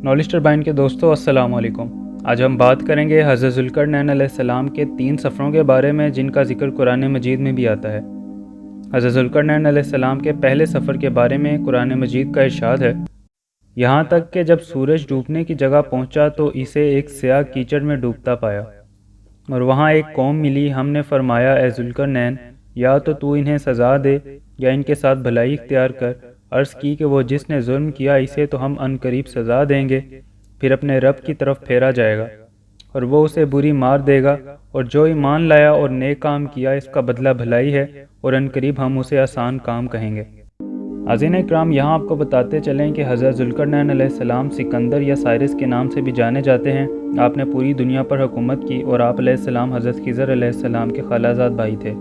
Knowledge turbine के दोस्तों, अस्सलाम वालेकुम। आज हम बात करेंगे हज़रत ज़ुल्करनैन अलैहिस्सलाम के 3 सफ़रों के बारे में जिनका ज़िक्र कुरान मजीद में भी आता है। हज़रत ज़ुल्करनैन अलैहिस्सलाम के पहले सफ़र के बारे में कुरान मजीद का इरशाद है, यहाँ तक कि जब सूरज डूबने की जगह पहुँचा तो इसे एक स्याह कीचड़ में डूबता पाया और वहाँ एक कौम मिली। हमने फरमाया, ए ज़ुल्करनैन, या तो तू इन्हें सज़ा दे या इनके साथ भलाई इख्तियार कर। अर्ज़ की कि वो जिसने जुल्म किया इसे तो हम अनकरीब सज़ा देंगे, फिर अपने रब की तरफ फेरा जाएगा और वो उसे बुरी मार देगा, और जो ईमान लाया और नेक काम किया इसका बदला भलाई है और अनकरीब हम उसे आसान काम कहेंगे। आज़ीन इकराम, यहाँ आपको बताते चलें कि हज़रत ज़ुल्करनैन अलैहिस्सलाम सिकंदर या साइरस के नाम से भी जाने जाते हैं। आपने पूरी दुनिया पर हुकूमत की और आप अलैहिस्सलाम हज़रत खिज़र अलैहिस्सलाम के खालाजाद भाई थे।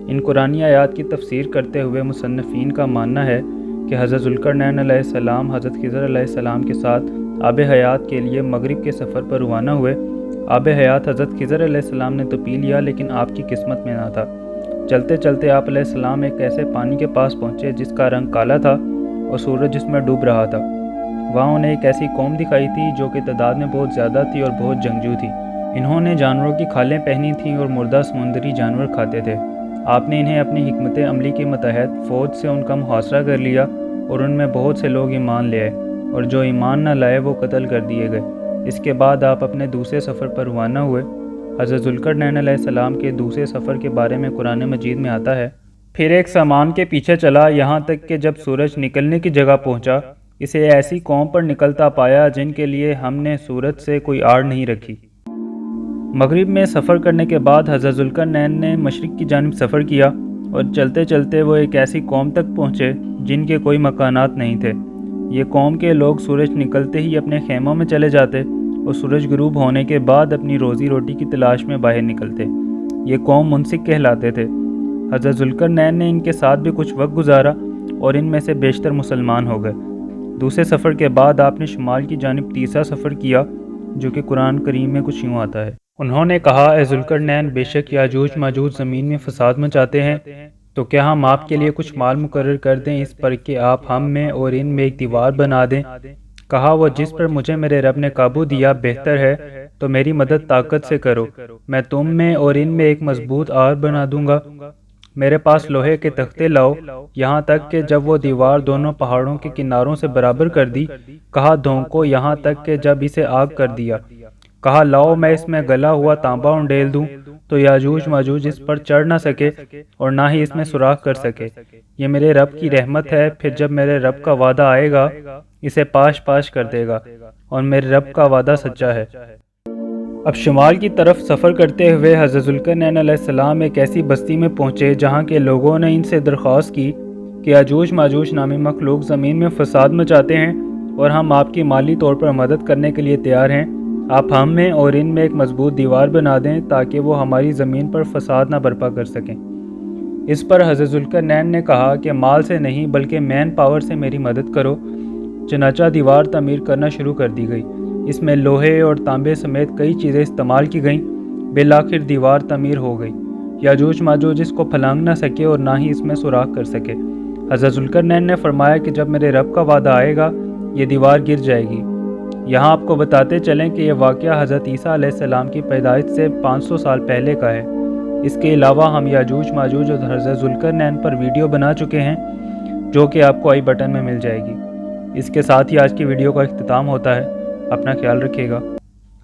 इन कुरानी आयात की तफसीर करते हुए मुसन्निफ़ीन का मानना है कि हज़रत ज़ुल्करनैन अलैहिस्सलाम हज़रत खिज़र अलैहिस्सलाम के साथ आब हयात के लिए मगरिब के सफ़र पर रवाना हुए। आब हयात हज़रत खिज़र अलैहिस्सलाम ने तो पी लिया, लेकिन आपकी किस्मत में ना था। चलते चलते आप अलैहिस्सलाम एक ऐसे पानी के पास पहुँचे जिसका रंग काला था और सूरज जिसमें डूब रहा था। वहाँ उन्हें एक ऐसी कौम दिखाई थी जो कि तादाद में बहुत ज़्यादा थी और बहुत जंगजू थी। इन्होंने जानवरों की खालें पहनी थीं और मुर्दा समुंदरी जानवर खाते थे। आपने इन्हें अपनी हिकमत अमली के मतहत फ़ौज से उनका मुहासरा कर लिया और उनमें बहुत से लोग ईमान ले आए और जो ईमान न लाए वो कत्ल कर दिए गए। इसके बाद आप अपने दूसरे सफ़र पर रवाना हुए। हज़रत ज़ुल्करनैन अलैहिस्सलाम के दूसरे सफ़र के बारे में कुरान मजीद में आता है, फिर एक सामान के पीछे चला, यहाँ तक कि जब सूरज निकलने की जगह पहुँचा इसे ऐसी कौम पर निकलता पाया जिनके लिए हमने सूरज से कोई आड़ नहीं रखी। मगरिब में सफ़र करने के बाद हज़रत ज़ुल्करनैन ने मशरिक़ की जानिब सफ़र किया और चलते चलते वो एक ऐसी कौम तक पहुँचे जिनके कोई मकानात नहीं थे। ये कौम के लोग सूरज निकलते ही अपने खेमों में चले जाते और सूरज गुरूब होने के बाद अपनी रोज़ी रोटी की तलाश में बाहर निकलते। ये कौम मुनसिक कहलाते थे। हज़रत ज़ुल्करनैन ने इनके साथ भी कुछ वक्त गुजारा और इनमें से बेशतर मुसलमान हो गए। दूसरे सफ़र के बाद आपने शुमाल की जानिब तीसरा सफ़र किया, जो कि कुरान करीम में कुछ यूँ आता है। उन्होंने कहा, ए ज़ुल्करनैन, बेशक याजूज माजूज ज़मीन में फ़साद मचाते हैं, तो क्या हम आपके लिए कुछ माल मुकर्रर कर दें इस पर कि आप हम में और इन में एक दीवार बना दें। कहा, वो जिस पर मुझे मेरे रब ने काबू दिया बेहतर है, तो मेरी मदद ताकत से करो, मैं तुम में और इन में एक मजबूत आर बना दूंगा। मेरे पास लोहे के तख्ते लाओ। यहाँ तक कि जब वो दीवार दोनों पहाड़ों के किनारों से बराबर कर दी। कहा, धोंको। यहाँ तक कि जब इसे आग कर दिया। कहा, लाओ मैं इसमें गला हुआ तांबा उंडेल दूं तो याजूज माजूज इस पर चढ़ ना सके और ना ही इसमें सुराख कर सके। ये मेरे रब की रहमत है। फिर जब मेरे रब का वादा आएगा इसे पाश पाश कर देगा और मेरे रब का वादा सच्चा है। अब शुमाल की तरफ सफ़र करते हुए हज़रत ज़ुल्करनैन अलैहिस्सलाम एक ऐसी बस्ती में पहुँचे जहाँ के लोगों ने इनसे दरख्वास्त की कि याजूज माजूज नामी मखलूक ज़मीन में फ़साद मचाते हैं और हम आपकी माली तौर पर मदद करने के लिए तैयार हैं। आप हम में और इन में एक मजबूत दीवार बना दें ताकि वो हमारी ज़मीन पर फ़साद ना बर्पा कर सकें। इस पर हज़रत ज़ुल्करनैन ने कहा कि माल से नहीं बल्कि मैन पावर से मेरी मदद करो। चनाचा दीवार तमीर करना शुरू कर दी गई। इसमें लोहे और तांबे समेत कई चीज़ें इस्तेमाल की गईं। बिलाखिर दीवार तमीर हो गई। याजूज माजूज इसको फलांग ना सके और ना ही इसमें सुराख कर सके। हज़रत ज़ुल्करनैन ने फरमाया कि जब मेरे रब का वादा आएगा ये दीवार गिर जाएगी। यहाँ आपको बताते चलें कि यह वाक़या हज़रत ईसा अलैहिस्सलाम की पैदाइश से 500 साल पहले का है। इसके अलावा हम याजूज माजूज और हज़रत ज़ुल्करनैन पर वीडियो बना चुके हैं जो कि आपको आई बटन में मिल जाएगी। इसके साथ ही आज की वीडियो का इख्तिताम होता है। अपना ख्याल रखिएगा।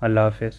अल्लाह हाफ़िज़।